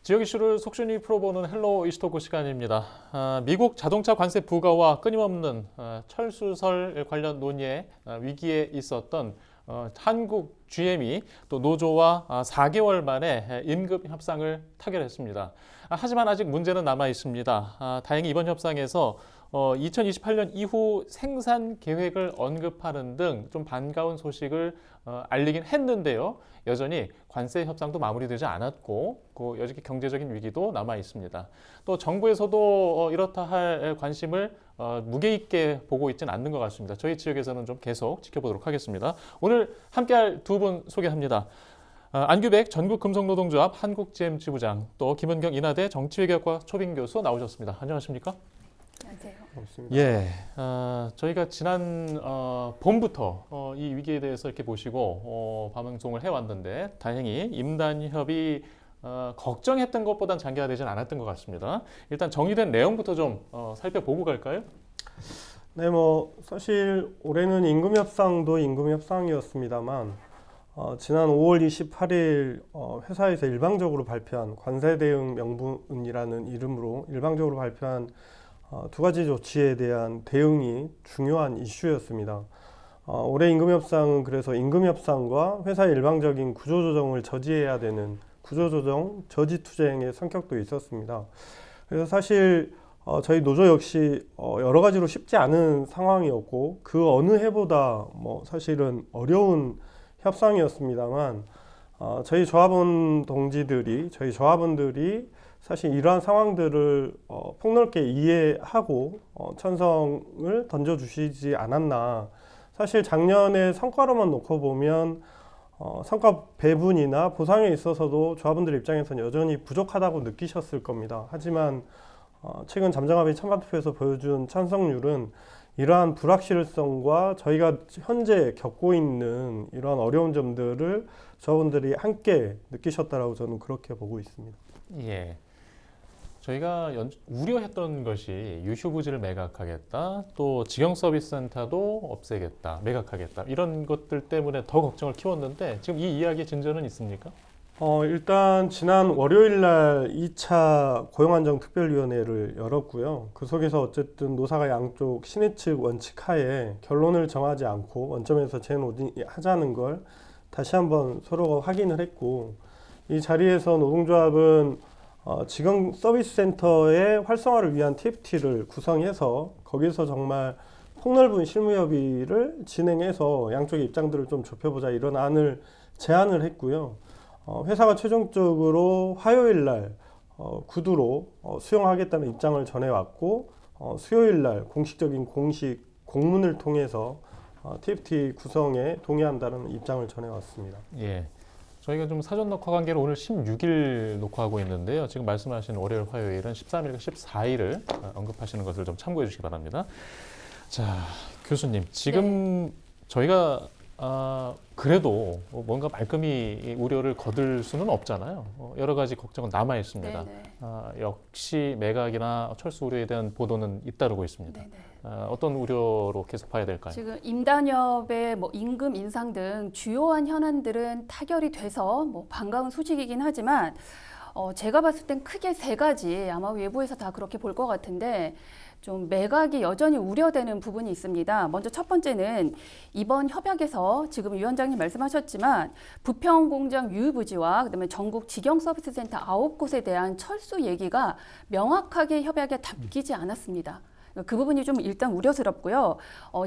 지역 이슈를 속순위 풀어보는 헬로 이슈토크 시간입니다. 미국 자동차 관세 부과와 끊임없는 철수설 관련 논의에 위기에 있었던 한국 GM이 또 노조와 4개월 만에 임금 협상을 타결했습니다. 하지만 아직 문제는 남아 있습니다. 다행히 이번 협상에서 2028년 이후 생산 계획을 언급하는 등 좀 반가운 소식을 알리긴 했는데요. 여전히 관세 협상도 마무리되지 않았고 여전히 경제적인 위기도 남아 있습니다. 또 정부에서도 이렇다 할 관심을 무게 있게 보고 있지는 않는 것 같습니다. 저희 지역에서는 좀 계속 지켜보도록 하겠습니다. 오늘 함께할 두 분 소개합니다. 안규백 전국금속노동조합 한국GM 지부장, 또 김은경 인하대 정치외교학과 초빙교수 나오셨습니다. 안녕하십니까? 안녕하세요. 반갑습니다. 예, 저희가 지난 봄부터 이 위기에 대해서 이렇게 보시고 방송을 해왔는데 다행히 임단협이 걱정했던 것보단 장기화되지는 않았던 것 같습니다. 일단 정리된 내용부터 좀 살펴보고 갈까요? 네, 사실 올해는 임금 협상도 임금 협상이었습니다만 지난 5월 28일 회사에서 일방적으로 발표한 관세 대응 명분이라는 이름으로 일방적으로 발표한 두 가지 조치에 대한 대응이 중요한 이슈였습니다. 올해 임금협상은 그래서 임금협상과 회사의 일방적인 구조조정을 저지해야 되는 구조조정, 저지투쟁의 성격도 있었습니다. 그래서 사실 저희 노조 역시 여러 가지로 쉽지 않은 상황이었고 그 어느 해보다 사실은 어려운 협상이었습니다만 저희 조합원들이 사실 이러한 상황들을 폭넓게 이해하고 찬성을 던져주시지 않았나. 사실 작년에 성과로만 놓고 보면 성과 배분이나 보상에 있어서도 조합원들 입장에서는 여전히 부족하다고 느끼셨을 겁니다. 하지만 최근 잠정합의 찬반투표에서 보여준 찬성률은 이러한 불확실성과 저희가 현재 겪고 있는 이러한 어려운 점들을 조합원들이 함께 느끼셨다라고 저는 그렇게 보고 있습니다. 예. 저희가 우려했던 것이 유휴부지를 매각하겠다, 또 직영서비스센터도 없애겠다, 매각하겠다 이런 것들 때문에 더 걱정을 키웠는데 지금 이 이야기의 진전은 있습니까? 일단 지난 월요일 날 2차 고용안정특별위원회를 열었고요. 그 속에서 어쨌든 노사가 양쪽 신의 측 원칙 하에 결론을 정하지 않고 원점에서 재논의하자는 걸 다시 한번 서로가 확인을 했고, 이 자리에서 노동조합은 직영 서비스 센터의 활성화를 위한 TFT를 구성해서 거기서 정말 폭넓은 실무협의를 진행해서 양쪽의 입장들을 좀 좁혀보자 이런 안을 제안을 했고요. 회사가 최종적으로 화요일 날 구두로 수용하겠다는 입장을 전해왔고 수요일 날 공식적인 공문을 통해서 TFT 구성에 동의한다는 입장을 전해왔습니다. 예. 저희가 좀 사전 녹화 관계로 오늘 16일 녹화하고 있는데요. 지금 말씀하신 월요일, 화요일은 13일과 14일을 언급하시는 것을 좀 참고해 주시기 바랍니다. 자, 교수님, 지금 저희가 그래도 뭔가 말끔히 우려를 거둘 수는 없잖아요. 여러 가지 걱정은 남아 있습니다. 역시 매각이나 철수 우려에 대한 보도는 잇따르고 있습니다. 어떤 우려로 계속 봐야 될까요? 지금 임단협의 임금 인상 등 주요한 현안들은 타결이 돼서 반가운 소식이긴 하지만 제가 봤을 땐 크게 세 가지, 아마 외부에서 다 그렇게 볼 것 같은데 좀 매각이 여전히 우려되는 부분이 있습니다. 먼저 첫 번째는 이번 협약에서 지금 위원장님 말씀하셨지만 부평공장 유휴부지와 그다음에 전국 직영서비스센터 9곳에 대한 철수 얘기가 명확하게 협약에 담기지 않았습니다. 그 부분이 좀 일단 우려스럽고요.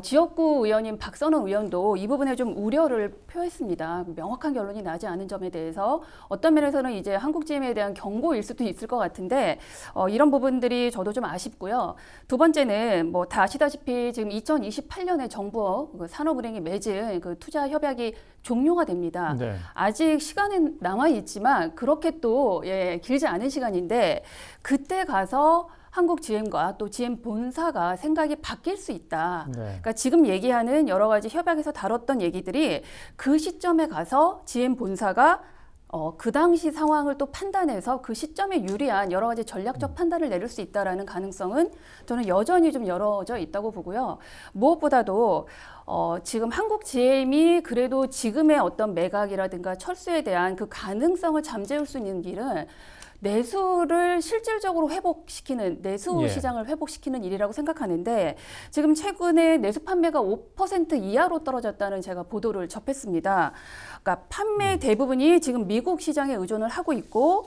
지역구 의원인 박선원 의원도 이 부분에 좀 우려를 표했습니다. 명확한 결론이 나지 않은 점에 대해서 어떤 면에서는 이제 한국GM에 대한 경고일 수도 있을 것 같은데 이런 부분들이 저도 좀 아쉽고요. 두 번째는 다 아시다시피 지금 2028년에 정부 산업은행이 맺은 그 투자 협약이 종료가 됩니다. 네. 아직 시간은 남아 있지만 그렇게 또 길지 않은 시간인데 그때 가서 한국 GM과 또 GM 본사가 생각이 바뀔 수 있다. 네. 그러니까 지금 얘기하는 여러 가지 협약에서 다뤘던 얘기들이 그 시점에 가서 GM 본사가 그 당시 상황을 또 판단해서 그 시점에 유리한 여러 가지 전략적 판단을 내릴 수 있다라는 가능성은 저는 여전히 좀 열어져 있다고 보고요. 무엇보다도 지금 한국 GM이 그래도 지금의 어떤 매각이라든가 철수에 대한 그 가능성을 잠재울 수 있는 길은 내수를 실질적으로 회복시키는 내수 예. 시장을 회복시키는 일이라고 생각하는데 지금 최근에 내수 판매가 5% 이하로 떨어졌다는 제가 보도를 접했습니다. 그러니까 판매 대부분이 지금 미국 시장에 의존을 하고 있고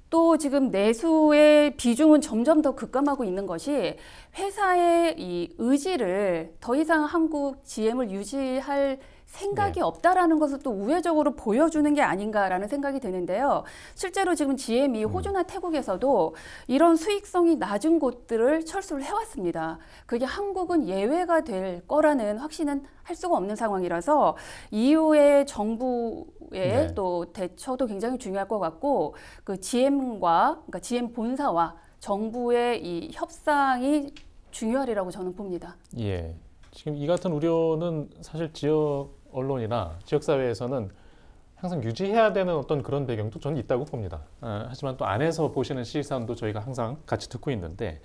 또 지금 내수의 비중은 점점 더 급감하고 있는 것이 회사의 이 의지를 더 이상 한국 GM을 유지할 생각이 없다라는 것을 또 우회적으로 보여주는 게 아닌가라는 생각이 드는데요. 실제로 지금 GM이 호주나 태국에서도 이런 수익성이 낮은 곳들을 철수를 해왔습니다. 그게 한국은 예외가 될 거라는 확신은 할 수가 없는 상황이라서 이후에 정부의 또 대처도 굉장히 중요할 것 같고 그 그러니까 GM 본사와 정부의 이 협상이 중요하리라고 저는 봅니다. 예. 지금 이 같은 우려는 사실 지역 언론이나 지역 사회에서는 항상 유지해야 되는 어떤 그런 배경도 저는 있다고 봅니다. 하지만 또 안에서 보시는 시선도 저희가 항상 같이 듣고 있는데,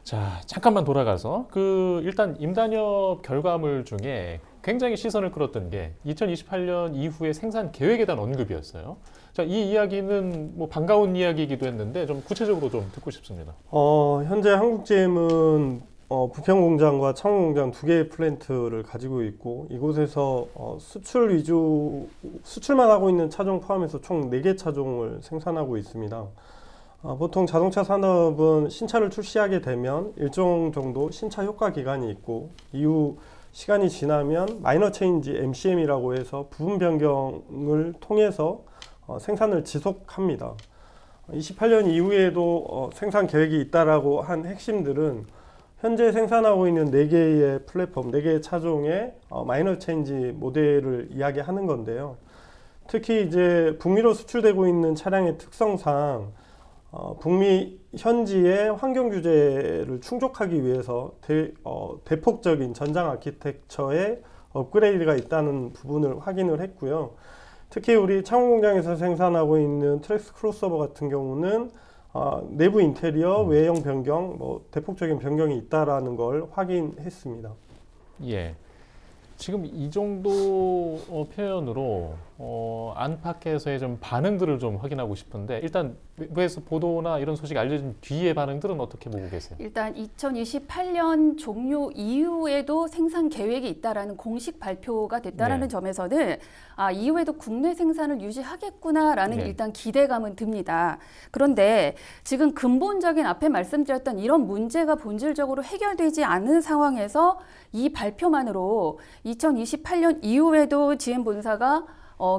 자 잠깐만 돌아가서 그 일단 임단협 결과물 중에 굉장히 시선을 끌었던 게 2028년 이후의 생산 계획에 대한 언급이었어요. 자, 이 이야기는 뭐 반가운 이야기이기도 했는데 좀 구체적으로 좀 듣고 싶습니다. 현재 한국GM은 부평 공장과 창원 공장 두 개의 플랜트를 가지고 있고 이곳에서 수출 위주 수출만 하고 있는 차종 포함해서 총 4개 차종을 생산하고 있습니다. 보통 자동차 산업은 신차를 출시하게 되면 일정 정도 신차 효과 기간이 있고 이후 시간이 지나면 마이너 체인지 MCM이라고 해서 부분 변경을 통해서 생산을 지속합니다. 28년 이후에도 생산 계획이 있다라고 한 핵심들은 현재 생산하고 있는 4개의 플랫폼, 4개의 차종의 마이너 체인지 모델을 이야기하는 건데요. 특히 이제 북미로 수출되고 있는 차량의 특성상 북미 현지의 환경 규제를 충족하기 위해서 대폭적인 전장 아키텍처의 업그레이드가 있다는 부분을 확인을 했고요. 특히 우리 창원 공장에서 생산하고 있는 트랙스 크로스오버 같은 경우는 내부 인테리어, 외형 변경, 대폭적인 변경이 있다라는 걸 확인했습니다. 예. 지금 이 정도 표현으로 안팎에서의 좀 반응들을 좀 확인하고 싶은데 일단 외부에서 보도나 이런 소식 알려진 뒤의 반응들은 어떻게 보고 계세요? 일단 2028년 종료 이후에도 생산 계획이 있다라는 공식 발표가 됐다라는 점에서는 이후에도 국내 생산을 유지하겠구나라는 일단 기대감은 듭니다. 그런데 지금 근본적인 앞에 말씀드렸던 이런 문제가 본질적으로 해결되지 않은 상황에서 이 발표만으로 2028년 이후에도 GM 본사가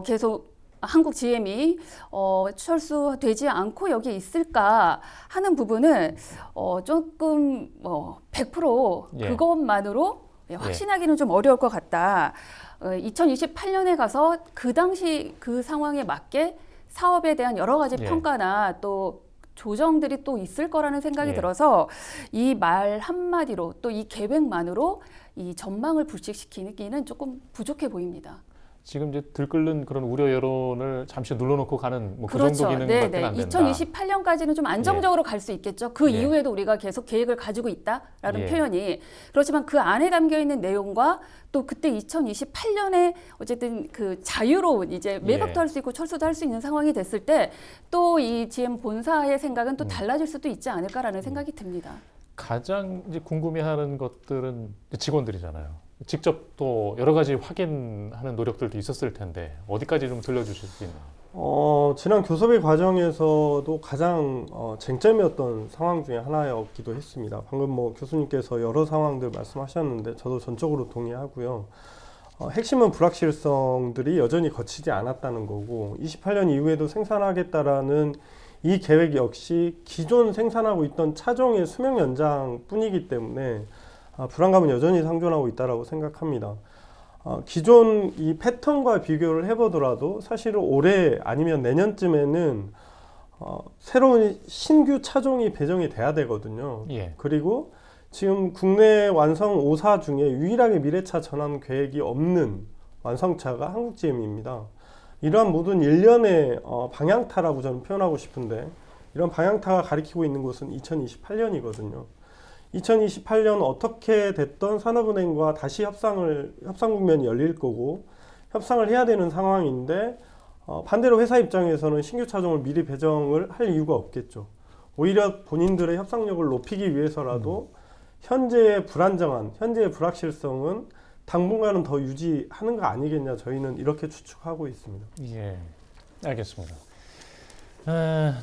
계속 한국 GM이 철수되지 않고 여기에 있을까 하는 부분은 조금 100% 그것만으로 확신하기는 좀 어려울 것 같다. 2028년에 가서 그 당시 그 상황에 맞게 사업에 대한 여러 가지 평가나 또 조정들이 또 있을 거라는 생각이 들어서 이 말 한마디로 또 이 계획만으로 이 전망을 불식시키기는 조금 부족해 보입니다. 지금 이제 들끓는 그런 우려 여론을 잠시 눌러놓고 가는 그 그렇죠. 정도 기능밖에 안 된다. 2028년까지는 좀 안정적으로 갈 수 있겠죠. 그 이후에도 우리가 계속 계획을 가지고 있다라는 표현이 그렇지만 그 안에 담겨 있는 내용과 또 그때 2028년에 어쨌든 그 자유로운 이제 매각도 할 수 있고 철수도 할 수 있는 상황이 됐을 때 또 이 GM 본사의 생각은 또 달라질 수도 있지 않을까라는 생각이 듭니다. 가장 이제 궁금해하는 것들은 직원들이잖아요. 직접 또 여러 가지 확인하는 노력들도 있었을 텐데 어디까지 좀 들려주실 수 있나요? 지난 교섭의 과정에서도 가장 쟁점이었던 상황 중에 하나였기도 했습니다. 방금 교수님께서 여러 상황들 말씀하셨는데 저도 전적으로 동의하고요. 핵심은 불확실성들이 여전히 거치지 않았다는 거고 28년 이후에도 생산하겠다라는 이 계획 역시 기존 생산하고 있던 차종의 수명 연장뿐이기 때문에 불안감은 여전히 상존하고 있다고 생각합니다. 기존 이 패턴과 비교를 해보더라도 사실은 올해 아니면 내년쯤에는 새로운 신규 차종이 배정이 돼야 되거든요. 그리고 지금 국내 완성 5사 중에 유일하게 미래차 전환 계획이 없는 완성차가 한국 GM입니다. 이러한 모든 일련의 방향타라고 저는 표현하고 싶은데 이런 방향타가 가리키고 있는 곳은 2028년이거든요. 2028년 어떻게 됐던 산업은행과 다시 협상 국면이 열릴 거고 협상을 해야 되는 상황인데 반대로 회사 입장에서는 신규 차종을 미리 배정을 할 이유가 없겠죠. 오히려 본인들의 협상력을 높이기 위해서라도 현재의 불안정한, 현재의 불확실성은 당분간은 더 유지하는 거 아니겠냐, 저희는 이렇게 추측하고 있습니다. 예, 알겠습니다.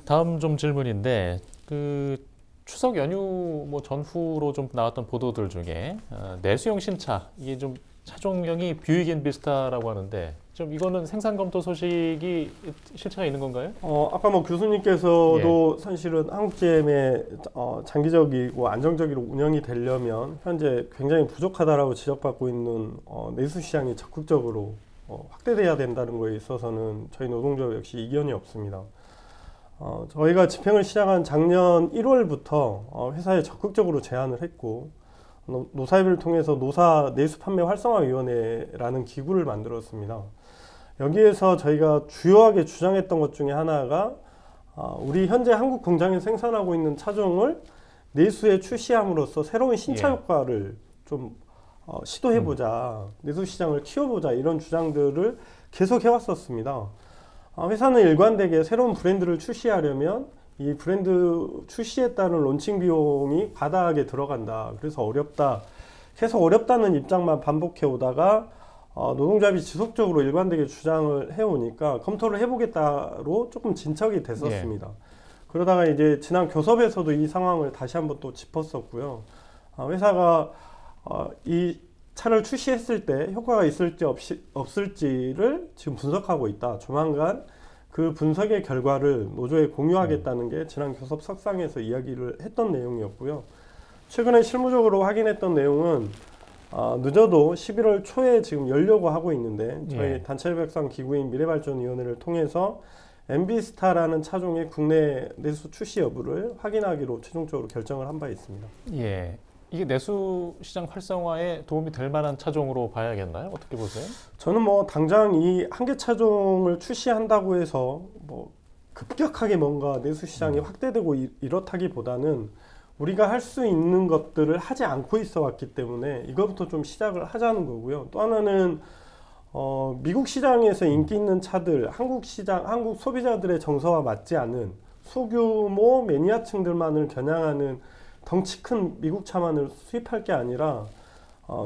다음 좀 질문인데 그 추석 연휴 뭐 전후로 좀 나왔던 보도들 중에 내수용 신차 이게 좀 차종명이 뷰이긴 비스타라고 하는데 좀 이거는 생산 검토 소식이 실체가 있는 건가요? 아까 뭐 교수님께서도 사실은 한국GM의 장기적이고 안정적으로 운영이 되려면 현재 굉장히 부족하다라고 지적받고 있는 내수 시장이 적극적으로 확대돼야 된다는 거에 있어서는 저희 노동조합 역시 이견이 없습니다. 저희가 집행을 시작한 작년 1월부터 회사에 적극적으로 제안을 했고 노사협의를 통해서 노사 내수 판매 활성화위원회라는 기구를 만들었습니다. 여기에서 저희가 주요하게 주장했던 것 중에 하나가 우리 현재 한국 공장에 생산하고 있는 차종을 내수에 출시함으로써 새로운 신차 효과를 좀 시도해보자, 내수 시장을 키워보자 이런 주장들을 계속 해왔었습니다. 회사는 일관되게 새로운 브랜드를 출시하려면 이 브랜드 출시에 따른 론칭 비용이 과다하게 들어간다. 그래서 어렵다. 계속 어렵다는 입장만 반복해 오다가 노동조합이 지속적으로 일관되게 주장을 해오니까 검토를 해보겠다로 조금 진척이 됐었습니다. 그러다가 이제 지난 교섭에서도 이 상황을 다시 한번 또 짚었었고요. 회사가 이 차를 출시했을 때 효과가 있을지 없을지를 지금 분석하고 있다. 조만간 그 분석의 결과를 노조에 공유하겠다는 게 지난 교섭 석상에서 이야기를 했던 내용이었고요. 최근에 실무적으로 확인했던 내용은 늦어도 11월 초에 지금 열려고 하고 있는데 저희 단체 협약상 기구인 미래발전위원회를 통해서 MB스타라는 차종의 국내 내수 출시 여부를 확인하기로 최종적으로 결정을 한 바 있습니다. 예. 이게 내수 시장 활성화에 도움이 될 만한 차종으로 봐야겠나요? 어떻게 보세요? 저는 뭐 당장 이 한 개 차종을 출시한다고 해서 뭐 급격하게 뭔가 내수 시장이 확대되고 이렇다기보다는 우리가 할 수 있는 것들을 하지 않고 있어 왔기 때문에 이것부터 좀 시작을 하자는 거고요. 또 하나는 미국 시장에서 인기 있는 차들, 한국 시장, 한국 소비자들의 정서와 맞지 않은 소규모 매니아층들만을 겨냥하는 덩치 큰 미국 차만을 수입할 게 아니라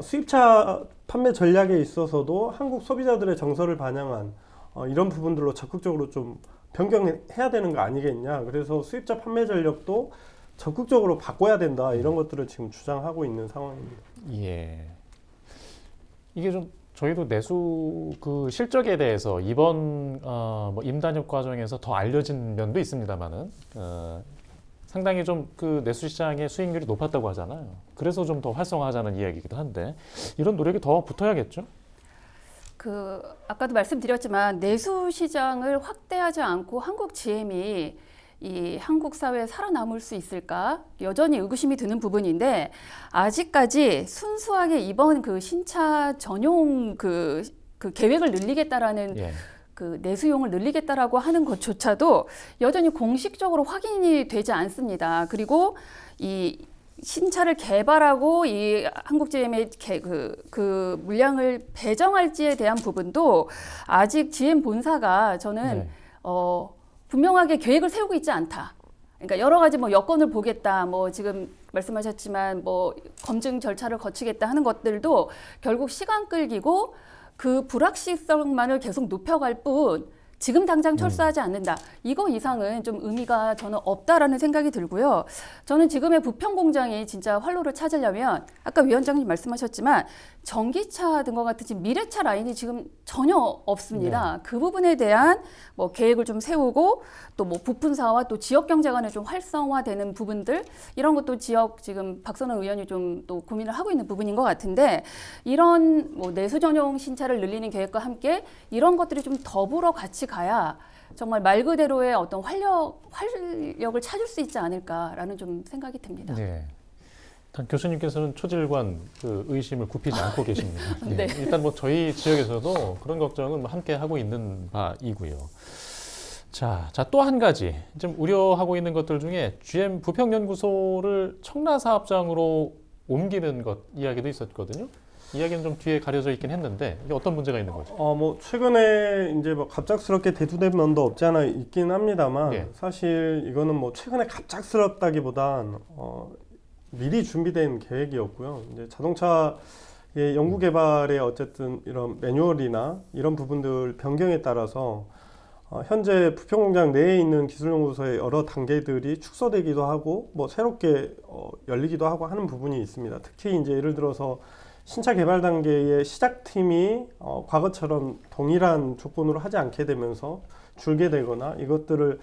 수입차 판매 전략에 있어서도 한국 소비자들의 정서를 반영한 이런 부분들로 적극적으로 좀 변경해야 되는 거 아니겠냐. 그래서 수입차 판매 전략도 적극적으로 바꿔야 된다. 이런 것들을 지금 주장하고 있는 상황입니다. 예. 이게 좀 저희도 내수 그 실적에 대해서 이번 뭐 임단협 과정에서 더 알려진 면도 있습니다만은 상당히 좀 그 내수 시장의 수익률이 높았다고 하잖아요. 그래서 좀 더 활성화하자는 이야기이기도 한데 이런 노력이 더 붙어야겠죠? 아까도 말씀드렸지만 내수 시장을 확대하지 않고 한국 GM이 이 한국 사회에 살아남을 수 있을까 여전히 의구심이 드는 부분인데 아직까지 순수하게 이번 그 신차 전용 그 계획을 늘리겠다라는 그 내수용을 늘리겠다라고 하는 것조차도 여전히 공식적으로 확인이 되지 않습니다. 그리고 이 신차를 개발하고 이 한국GM의 그 물량을 배정할지에 대한 부분도 아직 GM 본사가 저는 분명하게 계획을 세우고 있지 않다. 그러니까 여러 가지 뭐 여건을 보겠다, 뭐 지금 말씀하셨지만 뭐 검증 절차를 거치겠다 하는 것들도 결국 시간 끌기고 그 불확실성만을 계속 높여갈 뿐 지금 당장 철수하지 않는다. 이거 이상은 좀 의미가 저는 없다라는 생각이 들고요. 저는 지금의 부평 공장이 진짜 활로를 찾으려면 아까 위원장님 말씀하셨지만 전기차 등과 같은 지금 미래차 라인이 지금 전혀 없습니다. 그 부분에 대한 뭐 계획을 좀 세우고 또 뭐 부품사와 또 지역 경제 간에 좀 활성화되는 부분들 이런 것도 지역 지금 박선원 의원이 좀 또 고민을 하고 있는 부분인 것 같은데 이런 뭐 내수 전용 신차를 늘리는 계획과 함께 이런 것들이 좀 더불어 같이 가야 정말 말 그대로의 어떤 활력을 찾을 수 있지 않을까라는 좀 생각이 듭니다. 네. 교수님께서는 초질관 그 의심을 굽히지 않고 계십니다. 네. 일단 뭐 저희 지역에서도 그런 걱정은 뭐 함께 하고 있는 바이고요. 자, 또 한 가지 좀 우려하고 있는 것들 중에 GM 부평연구소를 청라 사업장으로 옮기는 것 이야기도 있었거든요. 이야기는 좀 뒤에 가려져 있긴 했는데 이게 어떤 문제가 있는 거죠? 뭐 최근에 이제 뭐 갑작스럽게 대두된 면도 없지 않아 있긴 합니다만 예. 사실 이거는 뭐 최근에 갑작스럽다기보단 미리 준비된 계획이었고요. 이제 자동차의 연구 개발의 어쨌든 이런 매뉴얼이나 이런 부분들 변경에 따라서 현재 부평공장 내에 있는 기술연구소의 여러 단계들이 축소되기도 하고 뭐 새롭게 열리기도 하고 하는 부분이 있습니다. 특히 이제 예를 들어서 신차 개발 단계의 시작팀이 과거처럼 동일한 조건으로 하지 않게 되면서 줄게 되거나 이것들을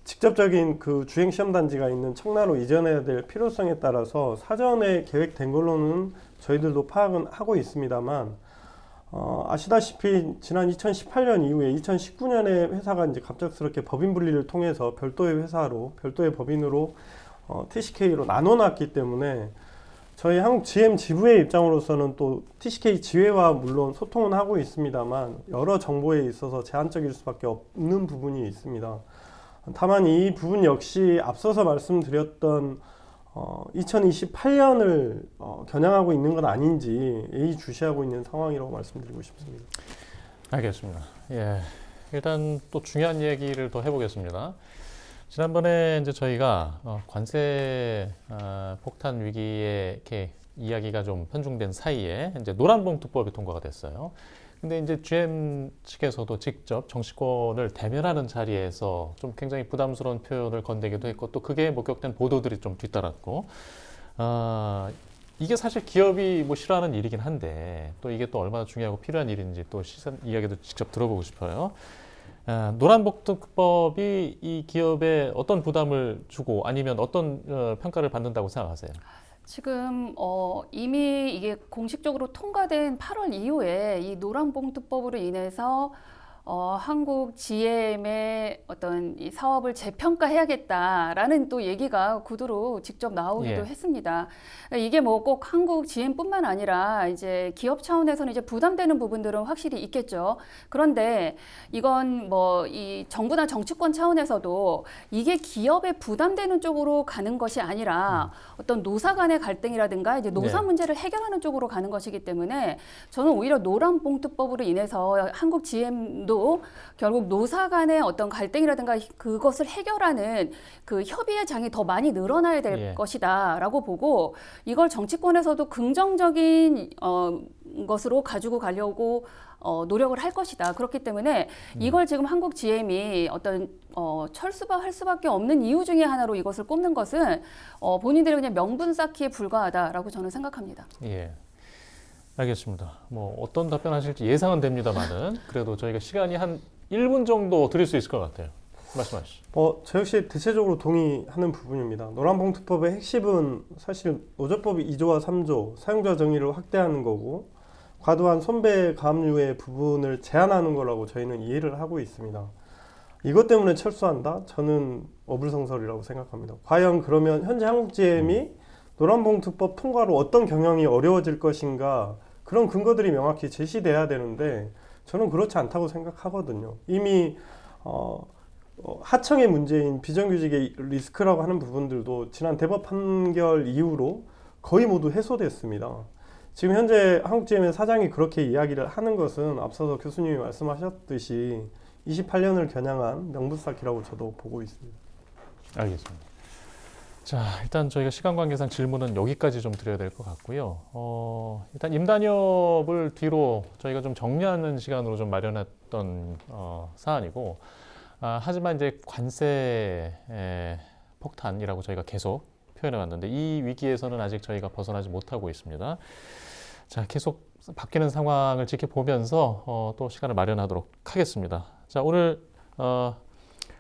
직접적인 그 주행 시험 단지가 있는 청라로 이전해야 될 필요성에 따라서 사전에 계획된 걸로는 저희들도 파악은 하고 있습니다만 아시다시피 지난 2018년 이후에 2019년에 회사가 이제 갑작스럽게 법인 분리를 통해서 별도의 회사로 별도의 법인으로 TCK로 나눠놨기 때문에 저희 한국 GM 지부의 입장으로서는 또 TCK 지회와 물론 소통은 하고 있습니다만 여러 정보에 있어서 제한적일 수밖에 없는 부분이 있습니다. 다만 이 부분 역시 앞서서 말씀드렸던 2028년을 겨냥하고 있는 건 아닌지 예의주시하고 있는 상황이라고 말씀드리고 싶습니다. 알겠습니다. 예, 일단 또 중요한 얘기를 더 해보겠습니다. 지난번에 이제 저희가 관세 폭탄 위기에 이렇게 이야기가 좀 편중된 사이에 이제 노란봉투법이 통과가 됐어요. 근데 이제 GM 측에서도 직접 정치권을 대면하는 자리에서 좀 굉장히 부담스러운 표현을 건네기도 했고 또 그게 목격된 보도들이 좀 뒤따랐고 이게 사실 기업이 뭐 싫어하는 일이긴 한데 또 이게 또 얼마나 중요하고 필요한 일인지 또 시선 이야기도 직접 들어보고 싶어요. 노란봉투법이 이 기업에 어떤 부담을 주고 아니면 어떤 평가를 받는다고 생각하세요? 지금 이미 이게 공식적으로 통과된 8월 이후에 이 노란봉투법으로 인해서 한국 GM의 어떤 이 사업을 재평가해야겠다라는 또 얘기가 구두로 직접 나오기도 예. 했습니다. 이게 뭐 꼭 한국 GM뿐만 아니라 이제 기업 차원에서는 이제 부담되는 부분들은 확실히 있겠죠. 그런데 이건 뭐 이 정부나 정치권 차원에서도 이게 기업에 부담되는 쪽으로 가는 것이 아니라 어떤 노사 간의 갈등이라든가 이제 노사 네. 문제를 해결하는 쪽으로 가는 것이기 때문에 저는 오히려 노란봉투법으로 인해서 한국 GM도 결국 노사 간의 어떤 갈등이라든가 그것을 해결하는 그 협의의 장이 더 많이 늘어나야 될 예. 것이다라고 보고 이걸 정치권에서도 긍정적인 것으로 가지고 가려고 노력을 할 것이다. 그렇기 때문에 이걸 지금 한국 GM이 어떤 철수할 수밖에 없는 이유 중에 하나로 이것을 꼽는 것은 본인들이 그냥 명분 쌓기에 불과하다라고 저는 생각합니다. 예. 알겠습니다. 뭐 어떤 답변하실지 예상은 됩니다만은 그래도 저희가 시간이 한 1분 정도 드릴 수 있을 것 같아요. 말씀하시죠. 저 역시 대체적으로 동의하는 부분입니다. 노란봉투법의 핵심은 사실 노조법 2조와 3조 사용자 정의를 확대하는 거고 과도한 손배 가압류의 부분을 제한하는 거라고 저희는 이해를 하고 있습니다. 이것 때문에 철수한다? 저는 어불성설이라고 생각합니다. 과연 그러면 현재 한국 GM이 노란봉투법 통과로 어떤 경영이 어려워질 것인가 그런 근거들이 명확히 제시돼야 되는데 저는 그렇지 않다고 생각하거든요. 이미 하청의 문제인 비정규직의 리스크라고 하는 부분들도 지난 대법 판결 이후로 거의 모두 해소됐습니다. 지금 현재 한국GM의 사장이 그렇게 이야기를 하는 것은 앞서서 교수님이 말씀하셨듯이 28년을 겨냥한 명분 쌓기라고 저도 보고 있습니다. 알겠습니다. 자, 일단 저희가 시간 관계상 질문은 여기까지 좀 드려야 될 것 같고요. 일단 임단협을 뒤로 저희가 좀 정리하는 시간으로 좀 마련했던 사안이고, 하지만 이제 관세 폭탄이라고 저희가 계속 표현해 왔는데 이 위기에서는 아직 저희가 벗어나지 못하고 있습니다. 자, 계속 바뀌는 상황을 지켜보면서 또 시간을 마련하도록 하겠습니다. 자, 오늘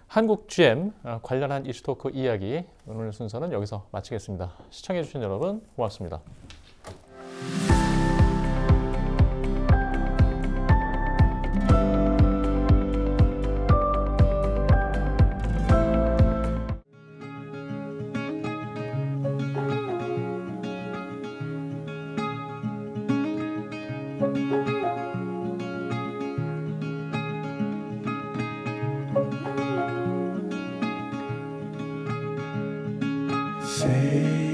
한국 GM 관련한 이슈 토크 이야기 오늘 순서는 여기서 마치겠습니다. 시청해주신 여러분 고맙습니다. Say